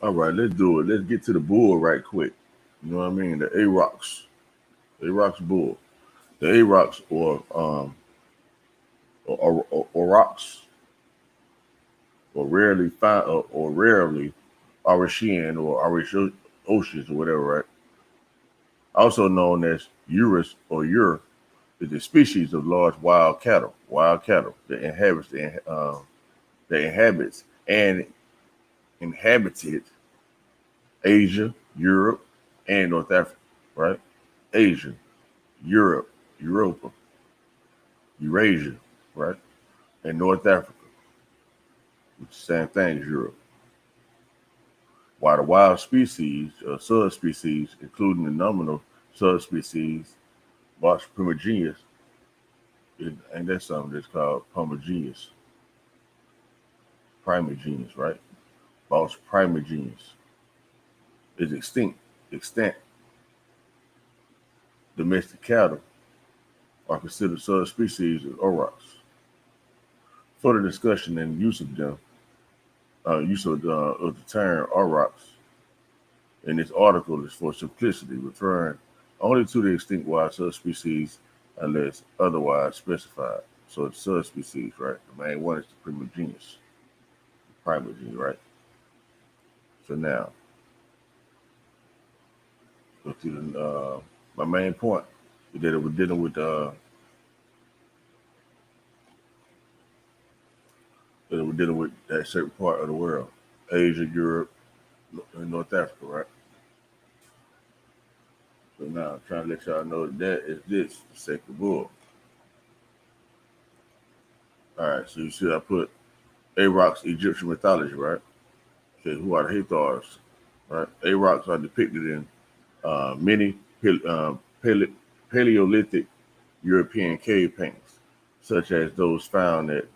All right, let's do it. Let's get to the bull right quick. You know what I mean? The Auroch's bull. The Aurochs or rocks or rarely find or rarely Aurishian or Aurishians or whatever, right? Also known as Urus or Ur, is a species of large wild cattle that inhabits and inhabited Asia, Europe, and North Africa, right? Asia, Europe, Europa, Eurasia, right? And North Africa, which is the same thing as Europe. While the wild species, subspecies, including the nominal subspecies, Bos primigenius, and that's something that's called primigenius, right? Bos primigenius is extant domestic cattle are considered subspecies of aurochs. Further discussion and use of them, of the term aurochs in this article is for simplicity, referring only to the extinct wild subspecies unless otherwise specified. So it's subspecies, right? The main one is the primigenius, right? So now, go to my main point is that we're dealing with that certain part of the world, Asia, Europe, and North Africa, right? So now I'm trying to let y'all know that is this, the sacred bull. All right, so you see I put Auroch's Egyptian mythology, right? Okay, who are the Hathors, right? Aurochs are depicted in many Paleolithic European cave paintings, such as those found at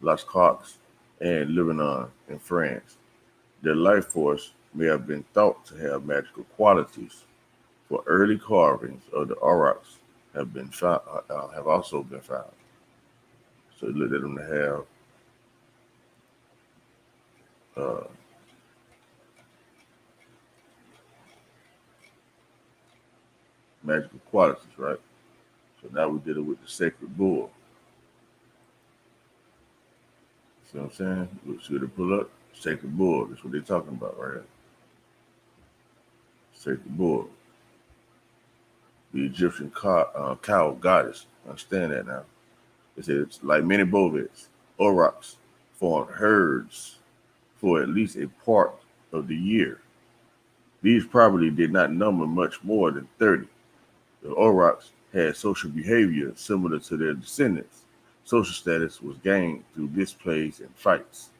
Las Coques and Lebanon in France. Their life force may have been thought to have magical qualities, for early carvings of the aurochs have also been found. So you look at them to have magical qualities, right? So now we did it with the sacred bull. See what I'm saying? We see to pull up sacred bull. That's what they're talking about right here. Sacred bull. The Egyptian cow goddess. Understand that now. It says, like many bovids, aurochs formed herds for at least a part of the year. These probably did not number much more than 30. The aurochs had social behavior similar to their descendants. Social status was gained through displays and fights,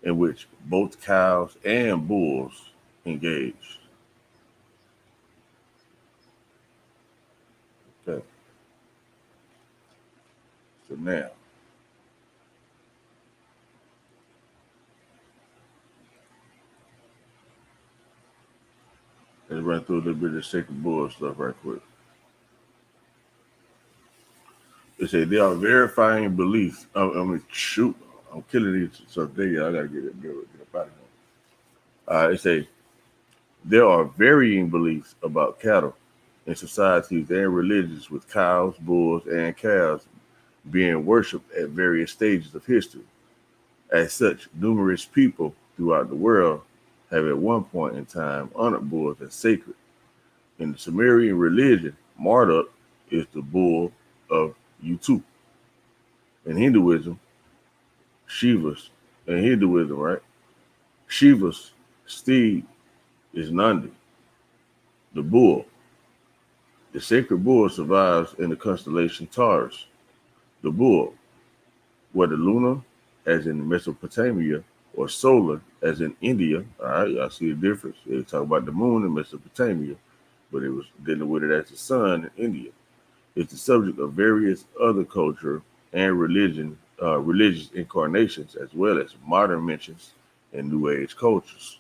in which both cows and bulls engaged. Okay. So now, let's run through a little bit of the sacred bull stuff right quick. They say there are verifying beliefs. Shoot, I'm killing these today. I gotta get up out of here. They say there are varying beliefs about cattle in societies and religions, with cows, bulls, and calves being worshipped at various stages of history. As such, numerous people throughout the world have at one point in time honored bulls as sacred. In the Sumerian religion, Marduk is the bull of Utu. In Hinduism, right? Shiva's steed is Nandi, the bull. The sacred bull survives in the constellation Taurus. The bull, whether lunar, as in Mesopotamia, or solar, as in India. All right, y'all see the difference. They talk about the moon in Mesopotamia, but it was dealing with it as the sun in India. It's the subject of various other culture and religious incarnations, as well as modern mentions in New Age cultures.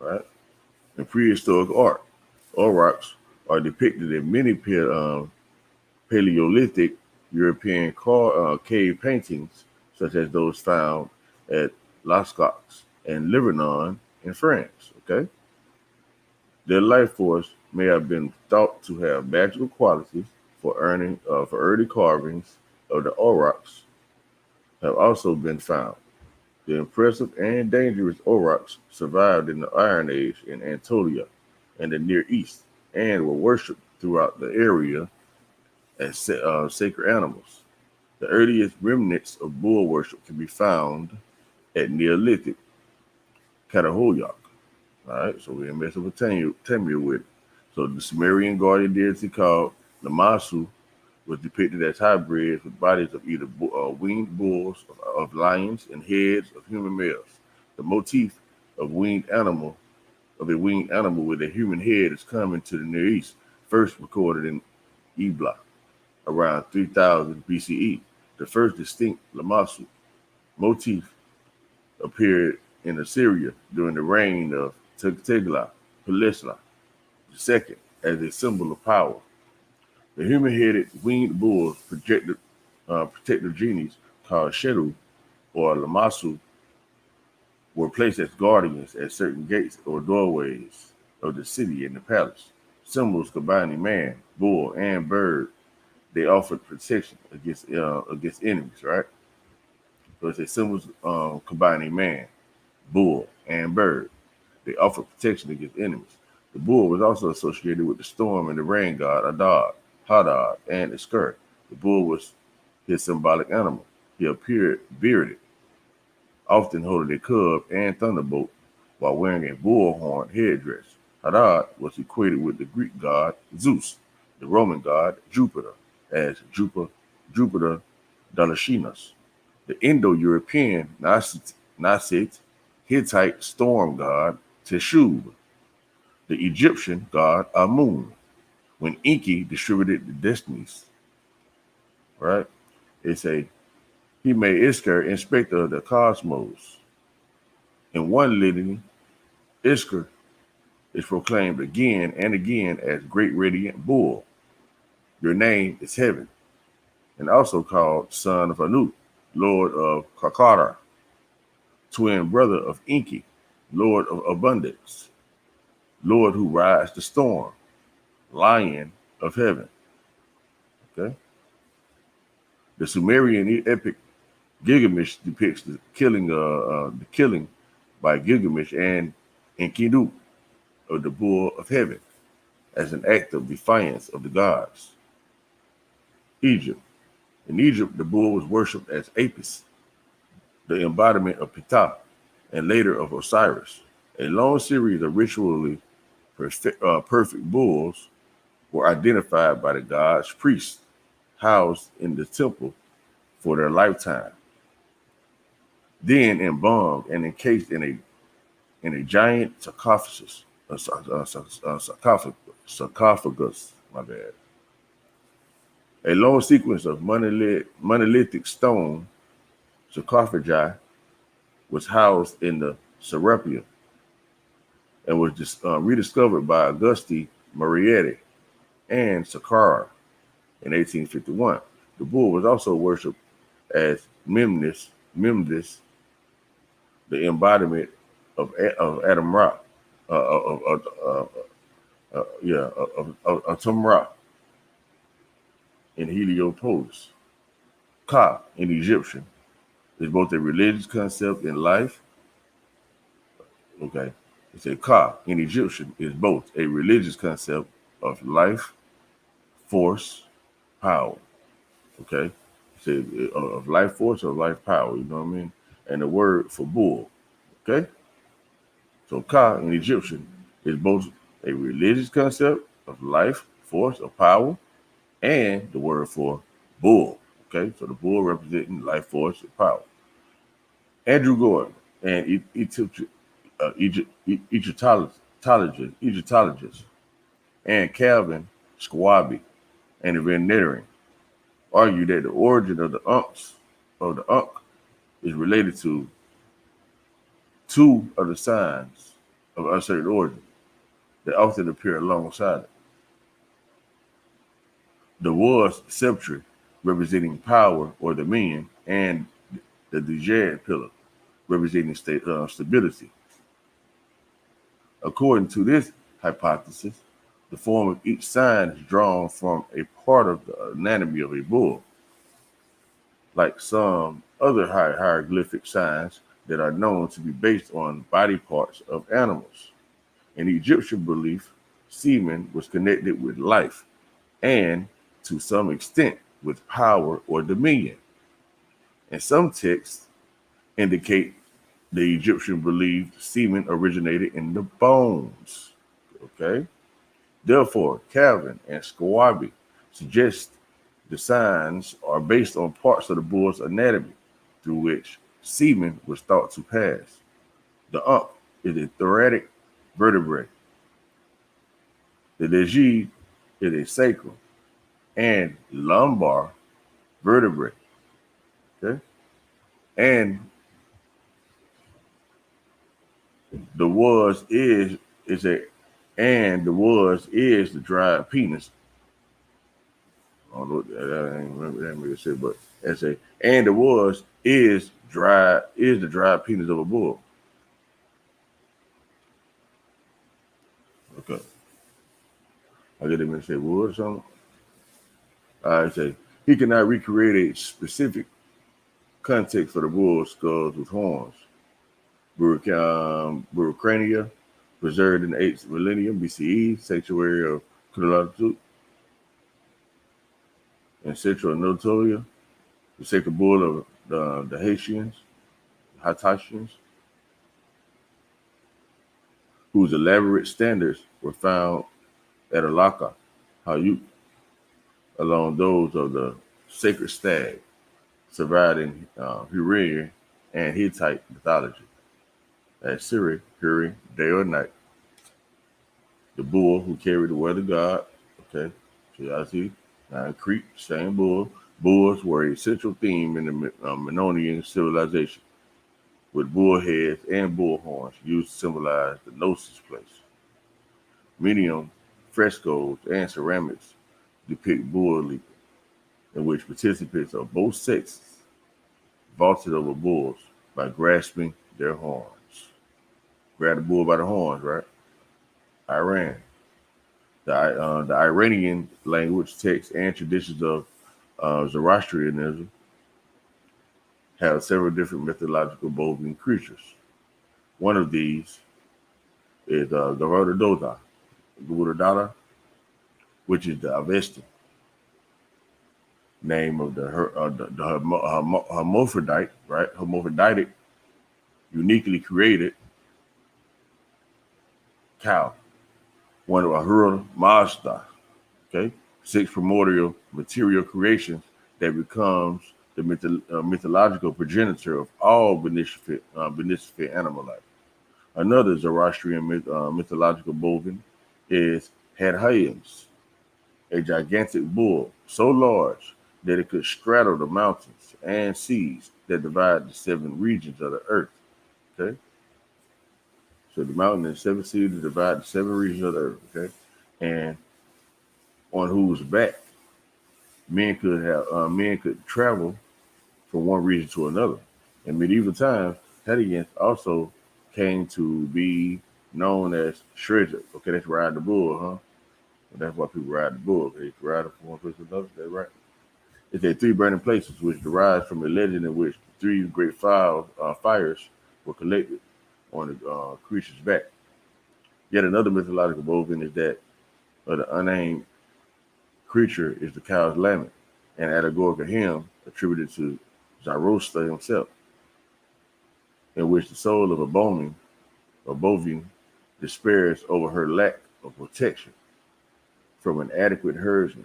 Right? In prehistoric art, aurochs are depicted in many Paleolithic European cave paintings, such as those found at Las Coques and Lebanon in France. Okay, their life force may have been thought to have magical qualities for early carvings of the aurochs have also been found. The impressive and dangerous aurochs survived in the Iron Age in Anatolia and the Near East and were worshipped throughout the area as sacred animals. The earliest remnants of bull worship can be found at Neolithic Catahoyok. All right, so we're in Mesopotamia with it. So the Sumerian guardian deity called Lamassu was depicted as hybrids with bodies of either winged bulls, of lions, and heads of human males. The motif of a winged animal with a human head is common to the Near East, first recorded in Ebla around 3000 BCE. The first distinct Lamassu motif appeared in Assyria during the reign of Tiglath-Pileser II as a symbol of power. The human-headed winged bulls protective genies called Shedu or Lamassu were placed as guardians at certain gates or doorways of the city and the palace. Symbols combining man, bull, and bird, they offered protection against enemies, right? So it's a symbols combining man, bull, and bird. They offer protection against enemies. The bull was also associated with the storm and the rain god Adad, Hadad, and Iskar. The bull was his symbolic animal. He appeared bearded, often holding a club and thunderbolt while wearing a bull horn headdress. Hadad was equated with the Greek god Zeus, the Roman god Jupiter, as Jupiter Dalachinas, the Indo-European Nasit Hittite storm god Teshub, the Egyptian god Amun, when Enki distributed the destinies. Right? He made Iskar inspector of the cosmos. In one litany, Iskar is proclaimed again and again as Great Radiant Bull. Your name is Heaven, and also called Son of Anu, Lord of Kakara, twin brother of Enki, Lord of Abundance, Lord who rides the storm, Lion of Heaven. Okay. The Sumerian epic Gilgamesh depicts the killing by Gilgamesh and Enkidu of the bull of heaven as an act of defiance of the gods. Egypt. In Egypt, the bull was worshipped as Apis, the embodiment of Ptah, and later of Osiris. A long series of ritually perfect bulls were identified by the gods' priests, housed in the temple for their lifetime, then embalmed and encased in a giant sarcophagus. My bad. A long sequence of monolithic stone sarcophagi was housed in the Serapia and was rediscovered by Auguste Marietti and Saqqara in 1851. The bull was also worshipped as Memnis, the embodiment of Adam Ra, of Atum Ra in Heliopolis. Ka in Egyptian is both a religious concept in life. Okay, it's a Ka in Egyptian is both a religious concept of life, force, power. Okay, so of life force or life power. You know what I mean? And the word for bull. Okay, so Ka in Egyptian is both a religious concept of life, force, or power, and the word for bull. Okay, so the bull representing life force and power. Andrew Gordon, an Egyptologist, and Calvin Schwabe, an veterinarian, argue that the origin of the Ankh is related to two of the signs of uncertain origin that often appear alongside it. The War's sceptre, representing power or dominion, and the Djed pillar, representing stability. According to this hypothesis, the form of each sign is drawn from a part of the anatomy of a bull, like some other hieroglyphic signs that are known to be based on body parts of animals. In Egyptian belief, semen was connected with life and, to some extent, with power or dominion. And some texts indicate the Egyptian believed semen originated in the bones. Okay? Therefore, Calvin and Squabi suggest the signs are based on parts of the bull's anatomy through which semen was thought to pass. The ump is a thoracic vertebrae. The legit is a sacral and lumbar vertebrae. Okay? And the was is a and the was is the dried penis. I don't know what that I ain't remember that make sense, but that's a and the was is the dried penis of a bull. Okay. I get him and say wood or something. I say he cannot recreate a specific context for the bull skulls with horns. Buricrania, preserved in the 8th millennium BCE, sanctuary of Kulalatu in central Anatolia, the sacred bull of the Haitians, whose elaborate standards were found at Alaka, Hayut, along those of the sacred stag, survived in Hurrian and Hittite mythology. As Siri, Hurry, day or night. The bull who carried the word of God. Okay, so y'all see, Crete, same bull. Bulls were a central theme in the Minoan civilization, with bull heads and bull horns used to symbolize the Gnosis place. Many frescoes and ceramics depict bull leaping, in which participants of both sexes vaulted over bulls by grasping their horns. Grab the bull by the horns, right? Iran. The Iranian language, text, and traditions of Zoroastrianism have several different mythological bovine creatures. One of these is Garuda which is the Avesta, name of the hermaphrodite, right? Hermaphroditic, uniquely created cow. One of Ahura Mazda, okay? 6 primordial material creations that becomes the mythological progenitor of all beneficent animal life. Another Zoroastrian mythological bovine is Hadhayams, a gigantic bull so large that it could straddle the mountains and seas that divide the 7 regions of the earth. Okay? So the mountain and 7 seas that divide the 7 regions of the earth, okay? And on whose back men could travel from one region to another. In medieval times, Hadhayams also came to be known as Shredder. Okay, that's ride the bull, huh? That's why people ride the bull. They ride it from one place to another. That's right. It's a 3 burning places, which derives from a legend in which 3 great fires were collected on the creature's back. Yet another mythological bovine is that of the unnamed creature is the cow's lament, an allegorical hymn attributed to Zoroaster himself, in which the soul of a bovine despairs over her lack of protection from an adequate herdsman.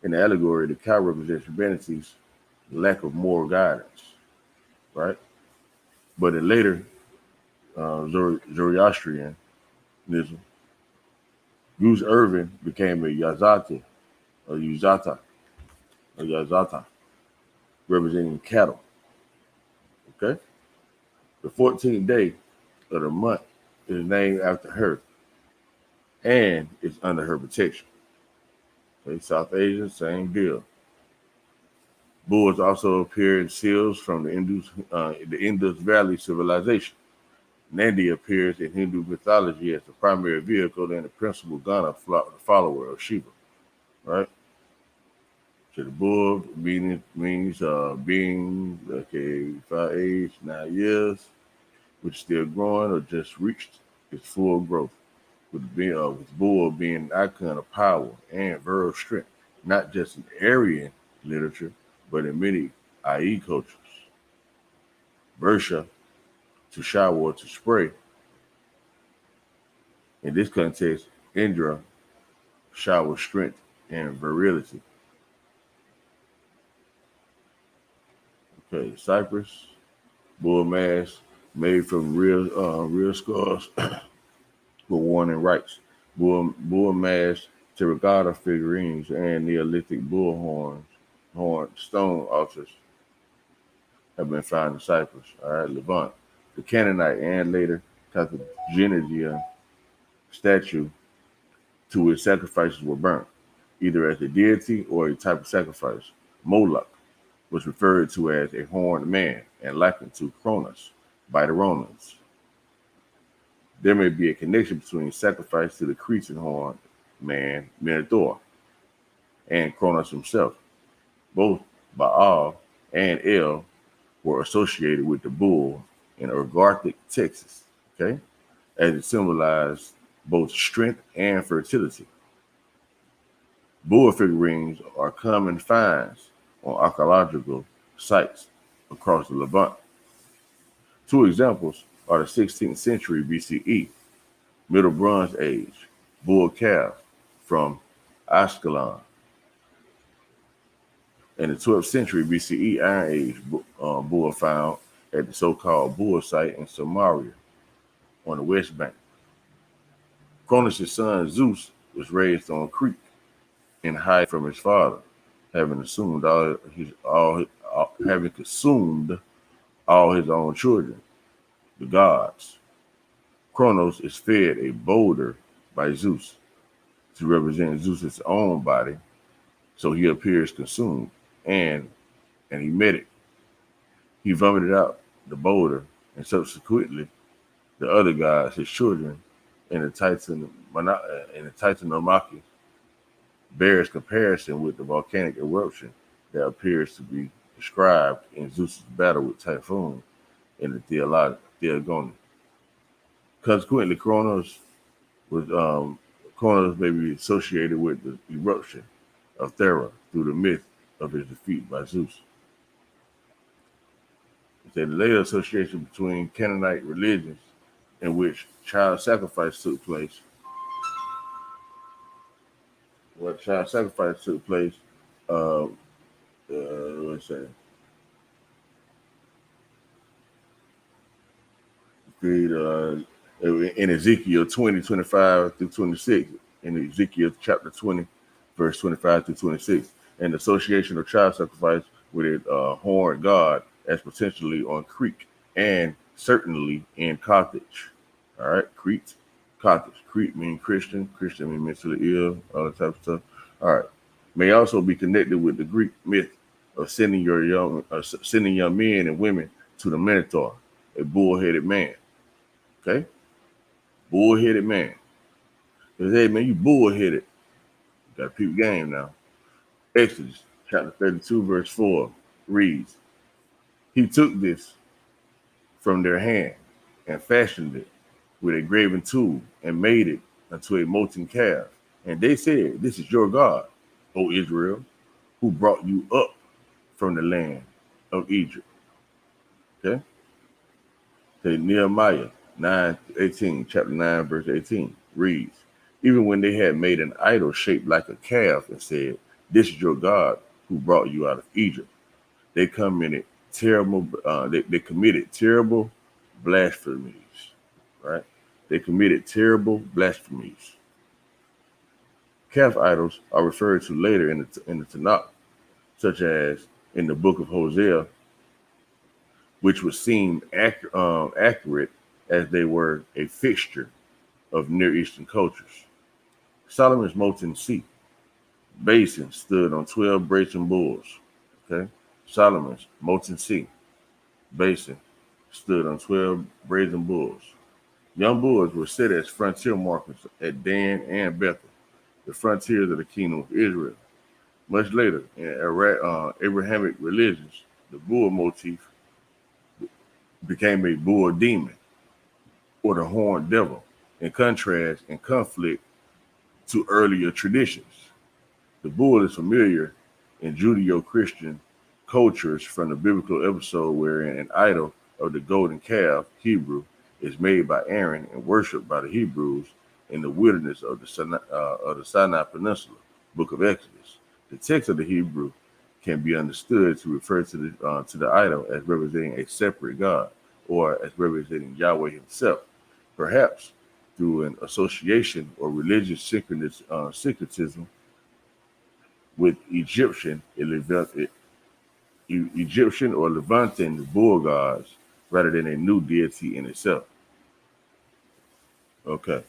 In the allegory, the cow represents humanity's lack of moral guidance, right? But in later Zoroastrianism, Goose Irvin became a Yazata, representing cattle. Okay? The 14th day of the month is named after her and is under her protection. Okay, South Asia, same deal. Bulls also appear in seals from the Indus Valley civilization. Nandi appears in Hindu mythology as the primary vehicle and the principal follower of Shiva. Right? So the bull means being okay 5 age 9 years, which is still growing or just reached its full growth. With bull being an icon of power and virile strength, not just in Aryan literature, but in many IE cultures. Bersha, to shower or to spray. In this context, Indra showers strength and virility. Okay, Cypress, bull mask made from real skulls were worn in rites. Bull mask, terracotta figurines, and Neolithic horn stone altars have been found in Cyprus. All right, Levant. The Canaanite and later Carthaginian statue to which sacrifices were burnt, either as a deity or a type of sacrifice. Moloch was referred to as a horned man and likened to Cronus by the Romans. There may be a connection between sacrifice to the Cretan horned man, Minotaur, and Cronus himself. Both Baal and El were associated with the bull in Urgarthic Texas, okay, as it symbolized both strength and fertility. Bull figurines are common finds on archaeological sites across the Levant. Two examples are the 16th century BCE, Middle Bronze Age, bull calf from Ashkelon, and the 12th century BCE Iron Age bull found at the so-called bull site in Samaria on the West Bank. Cronus' son Zeus was raised on Crete and hid from his father, having consumed all his own children, the gods. Kronos is fed a boulder by Zeus to represent Zeus's own body, so he appears consumed, and he met it. He vomited out the boulder, and subsequently the other gods, his children, in the Titanomachy, bears comparison with the volcanic eruption that appears to be described in Zeus's battle with Typhoon in the Theogony. Consequently, Kronos may be associated with the eruption of Thera through the myth of his defeat by Zeus. The later association between Canaanite religions in which child sacrifice took place. Let's say, in Ezekiel 20:25 through 26, in Ezekiel chapter 20, verse 25 through 26, and the association of child sacrifice with a horned god as potentially on Crete and certainly in Carthage. All right, Crete, Carthage. Crete means Christian means mentally ill, all that type of stuff. All right, may also be connected with the Greek myth of sending young men and women to the Minotaur, a bull-headed man. Okay, bull-headed man. Because hey man, you bull-headed. Got to peep game now. Exodus chapter 32 verse 4 reads, "He took this from their hand and fashioned it with a graven tool and made it unto a molten calf. And they said, This is your God, O Israel, who brought you up from the land of Egypt." Okay? Okay, Nehemiah 9:18, chapter 9, verse 18 reads, "Even when they had made an idol shaped like a calf and said, This is your God who brought you out of Egypt, they committed terrible blasphemies." Right? They committed terrible blasphemies. Calf idols are referred to later in the Tanakh, such as in the book of Hosea, which would seem accurate as they were a fixture of Near Eastern cultures. Solomon's molten sea basin stood on 12 brazen bulls. Okay, Solomon's molten sea basin stood on 12 brazen bulls. Young bulls were set as frontier markers at Dan and Bethel, the frontiers of the kingdom of Israel. Much later, in Abrahamic religions, the bull motif became a bull demon or the horned devil, in contrast and conflict to earlier traditions. The bull is familiar in Judeo-Christian cultures from the biblical episode wherein an idol of the golden calf, Hebrew, is made by Aaron and worshipped by the Hebrews in the wilderness of the Sinai Peninsula, Book of Exodus. The text of the Hebrew can be understood to refer to the idol as representing a separate God or as representing Yahweh himself, perhaps through an association or religious syncretism with Egyptian or Levantan bull gods rather than a new deity in itself. Okay,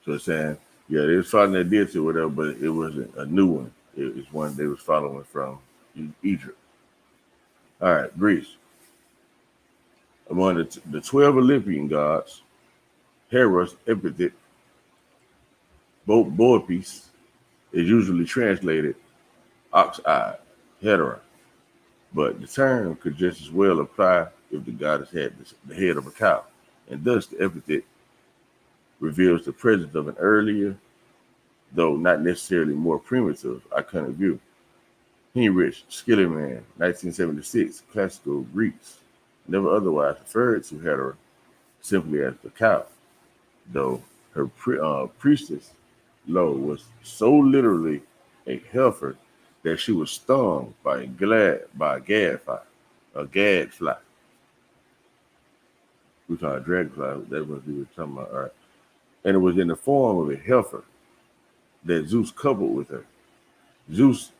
so it's saying, yeah, they was following that deity or whatever, but it wasn't a new one. It was one they was following from Egypt. All right, Greece. Among the 12 Olympian gods, Hera's epithet, Boapis, is usually translated ox-eyed, Hera, but the term could just as well apply if the goddess had the head of a cow, and thus the epithet reveals the presence of an earlier, though not necessarily more primitive, iconic view. Heinrich Schliemann, 1976, Classical Greeks never otherwise referred to Hera simply as the cow, though her priestess Lo was so literally a heifer that she was stung by a gadfly. We call it dragonfly. That's what we were talking about. All right. And it was in the form of a heifer that Zeus coupled with her. Zeus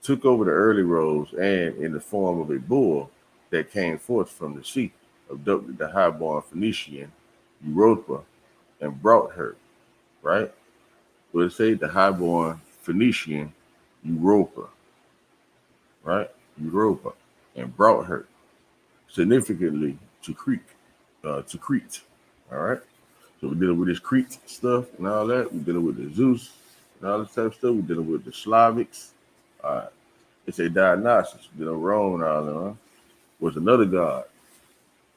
took over the early roles and, in the form of a bull that came forth from the sea, abducted the highborn Phoenician Europa and brought her, right? Well, it say the highborn Phoenician Europa, right? Europa, and brought her significantly to Crete. All right. So we're dealing with this Crete stuff and all that. We're dealing with the Zeus and all this type of stuff. We're dealing with the Slavics. All right. It's a Dionysus, Rome and all that, huh? Was another god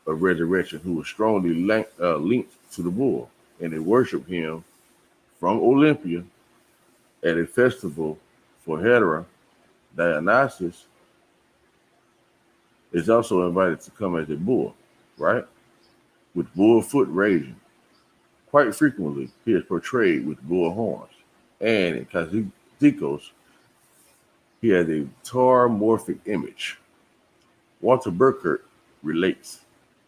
of resurrection who was strongly linked to the bull, and they worshiped him from Olympia at a festival for Hera. Dionysus is also invited to come as a bull, right? With bull foot raising. Quite frequently, he is portrayed with bull horns, and in Kazikos, he has a tauromorphic image. Walter Burkert relates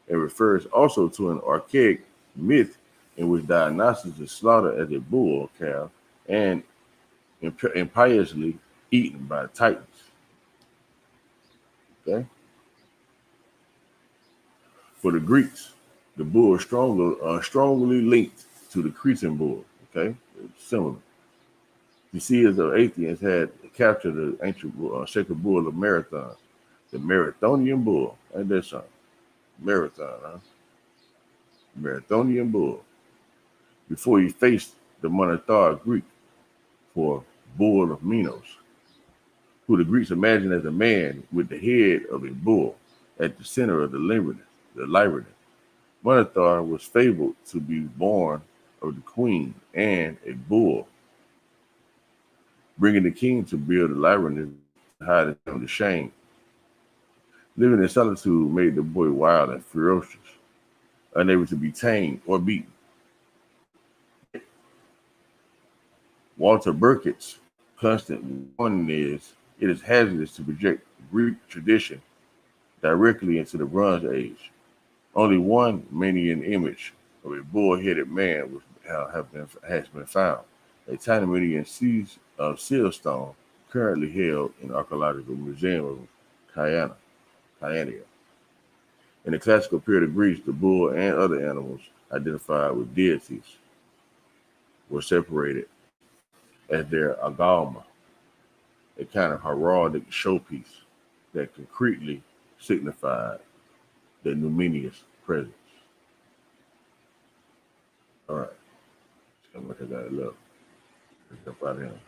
and refers also to an archaic myth in which Dionysus is slaughtered as a bull calf and impiously eaten by Titans. Okay. For the Greeks, the bull is strongly linked to the Cretan bull. Okay, it's similar. The seers of Athens had captured the ancient sacred bull of Marathon, the Marathonian bull. Ain't that something? Marathon, huh? Marathonian bull. Before he faced the monotheistic Greek for bull of Minos, who the Greeks imagined as a man with the head of a bull at the center of the labyrinth. Monothar was fabled to be born of the queen and a bull, bringing the king to build the labyrinth to hide it from the shame. Living in solitude made the boy wild and ferocious, unable to be tamed or beaten. Walter Burkett's constant warning is, it is hazardous to project Greek tradition directly into the Bronze Age. Only one Manian image of a bull-headed man has been found, a tiny Manian seal stone currently held in the Archaeological Museum of Kyania. In the classical period of Greece, the bull and other animals identified with deities were separated as their agalma, a kind of heraldic showpiece. that concretely signified the numinous presence. All right, seems like I got it left. Let's jump out of here.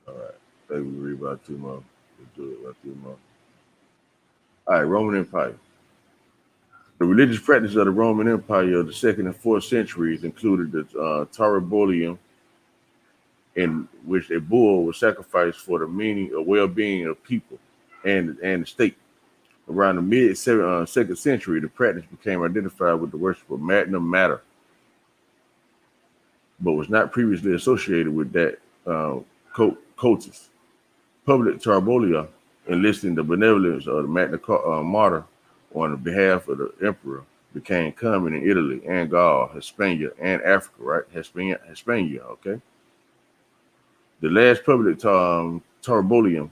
All right, maybe we read about 2 more. Let's do it about 2 more. All right, Roman Empire. The religious practice of the Roman Empire of the 2nd and 4th centuries included the Taurobolium, in which a bull was sacrificed for the meaning or well-being of people and the state. Around the mid-2nd century, the practice became identified with the worship of Magnum Mater, but was not previously associated with that cultus. Public Taurobolium, enlisting the benevolence of the Magna Mater on behalf of the emperor, became common in Italy and Gaul, Hispania, and Africa, right? Hispania, okay? The last public Taurobolium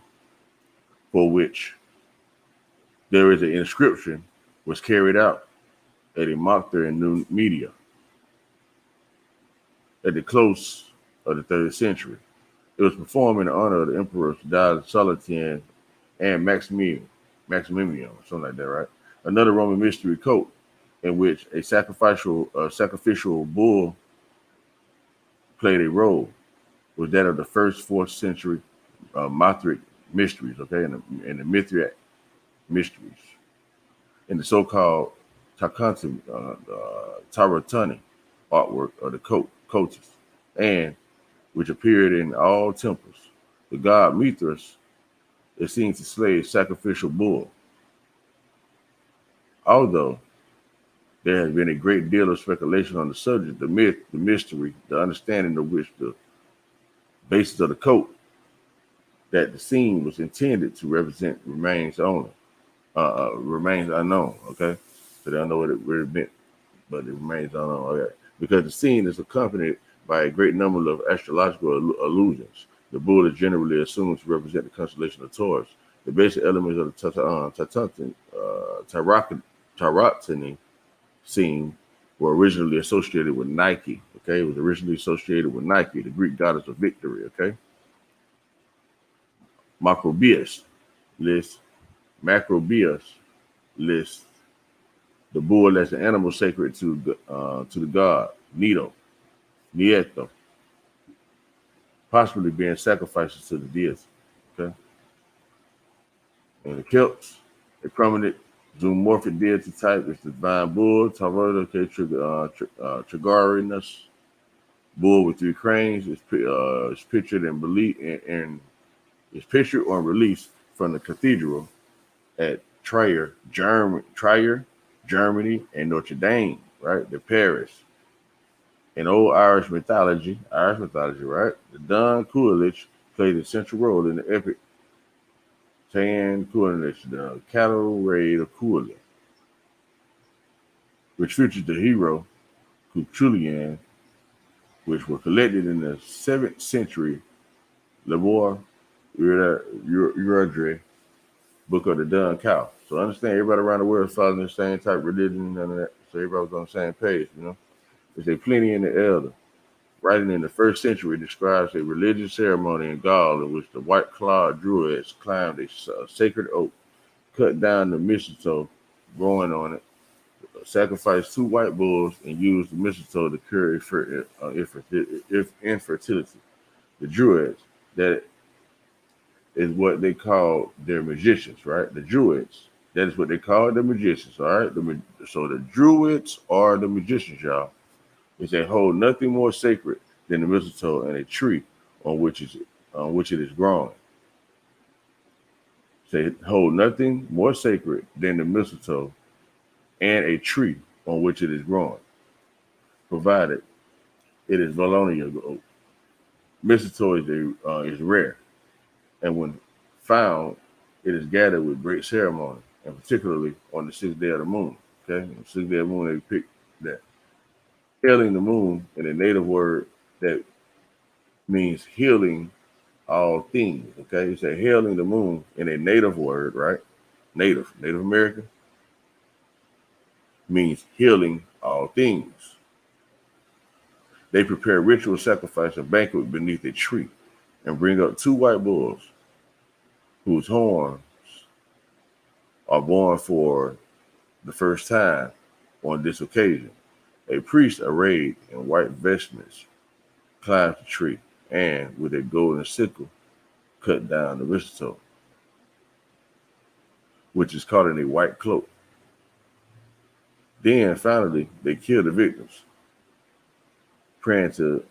for which there is an inscription was carried out at a Moctor in New Media at the close of the 3rd century. It was performed in honor of the emperors Diocletian and Maximian, something like that, right? Another Roman mystery cult in which a sacrificial bull played a role was that of the 1st, 4th century Mithric mysteries, okay, and the Mithric mysteries, in the so-called Tarantini artwork of the cultus, and which appeared in all temples. The god Mithras is seen to slay a sacrificial bull. Although there has been a great deal of speculation on the subject, the myth, the mystery, the understanding of which the basis of the cult that the scene was intended to represent remains unknown. Okay, so they don't know what it really meant, but it remains unknown. Okay, because the scene is accompanied by a great number of astrological allusions. The bull is generally assumed to represent the constellation of Taurus. The basic elements of the Tauroctony scene were originally associated with Nike. Okay, it was originally associated with Nike, the Greek goddess of victory. Okay, Macrobius lists the bull as an animal sacred to the god Nieto, possibly being sacrifices to the deity. Okay, and the Celts, a prominent zoomorphic deity type is the divine bull, Taurus, Trigorinus, bull with 3 cranes, is pictured is pictured on release from the cathedral at Trier, Germany, and Notre Dame, right? The Paris. In old Irish mythology, right? The Dun Coolidge played a central role in the epic Tan Coolidge, the cattle raid of Coolidge, which featured the hero Cuchulainn, which were collected in the 7th century Labor Uradre book of the Dun Cow. So understand everybody around the world is following the same type of religion and none of that. So everybody was on the same page, you know. There's a Pliny and the Elder, writing in the 1st century, describes a religious ceremony in Gaul in which the white-clawed druids climbed a sacred oak, cut down the mistletoe growing on it, sacrificed 2 white bulls, and used the mistletoe to cure infertility. The druids, that is what they call their magicians, right? The druids, that is what they call the magicians, all right? So the druids are the magicians, y'all. Is they hold nothing more sacred than the mistletoe and a tree on which it is growing. They hold nothing more sacred than the mistletoe and a tree on which it is growing, provided it is Valonia oak. Mistletoe is rare, and when found, it is gathered with great ceremony, and particularly on the 6th day of the moon. Okay, on the 6th day of the moon, they pick that. Hailing the moon in a native word that means healing all things. Okay, you say hailing the moon in a native word, right? Native American means healing all things. They prepare ritual sacrifice and banquet beneath a tree and bring up 2 white bulls. whose horns are born for the first time on this occasion. A priest arrayed in white vestments climbed the tree and, with a golden sickle, cut down the mistletoe, which is caught in a white cloak. Then, finally, they killed the victims, praying to,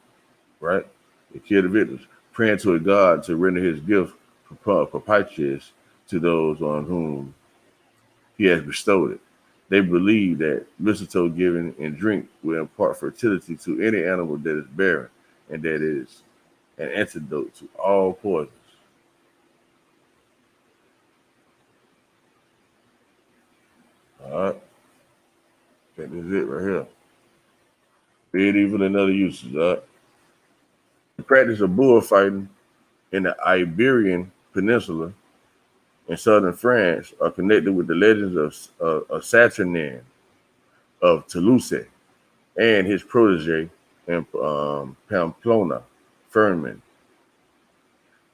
right? They killed the victims, praying to a god to render his gift propitious to those on whom he has bestowed it. They believe that mistletoe given in drink will impart fertility to any animal that is barren, and that is an antidote to all poisons. All right, that is it right here. Medieval and other uses. All right. The practice of bullfighting in the Iberian Peninsula in southern France are connected with the legends of Saturnin of Toulouse and his protege in Pamplona, Fernman.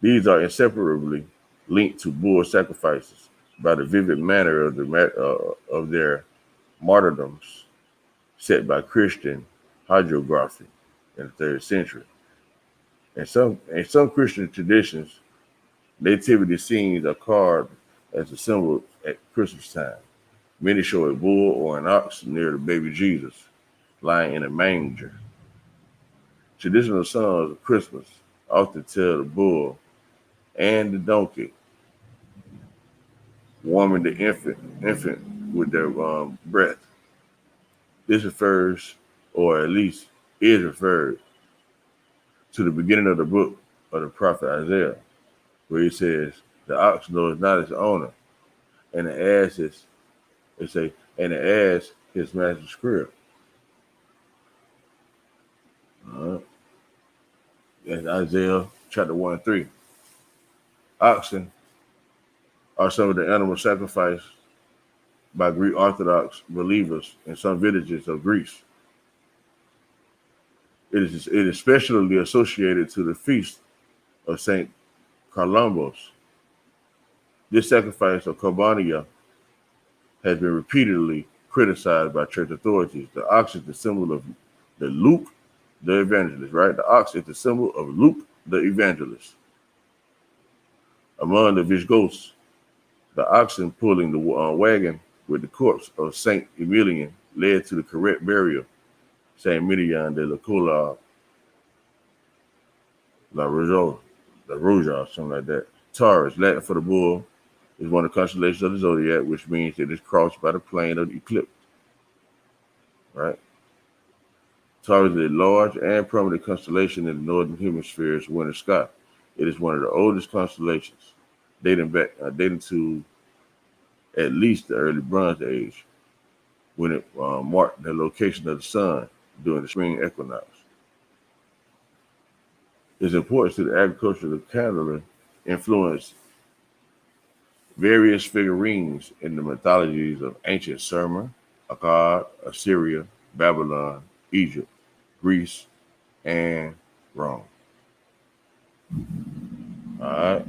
These are inseparably linked to bull sacrifices by the vivid manner of their martyrdoms set by Christian hagiography in the 3rd century. In some Christian traditions, nativity scenes are carved as a symbol at Christmas time. Many show a bull or an ox near the baby Jesus, lying in a manger. Traditional songs of Christmas often tell the bull and the donkey warming the infant with their breath. This refers, or at least is referred, to the beginning of the book of the prophet Isaiah, where he says, "The ox knows not its owner, and the ass is," they say, "and the ass his master's crib." That's Isaiah chapter 1 and 3. Oxen are some of the animals sacrificed by Greek Orthodox believers in some villages of Greece. It is especially associated to the feast of Saint Columbus. This sacrifice of Corbania has been repeatedly criticized by church authorities. The ox is the symbol of the Luke, the evangelist, right? The ox is the symbol of Luke, the evangelist. Among the Visigoths, the oxen pulling the wagon with the corpse of Saint Emilian led to the correct burial, Saint Emilian de la Cola, La Roja, something like that. Taurus, Latin for the bull, is one of the constellations of the zodiac, which means it is crossed by the plane of the eclipse. Right? Taurus is a large and prominent constellation in the northern hemisphere's winter sky. It is one of the oldest constellations, dating to at least the early Bronze Age, when it marked the location of the sun during the spring equinox. Its importance to the agricultural calendar influenced various figurines in the mythologies of ancient Sumer, Akkad, Assyria, Babylon, Egypt, Greece, and Rome. All right.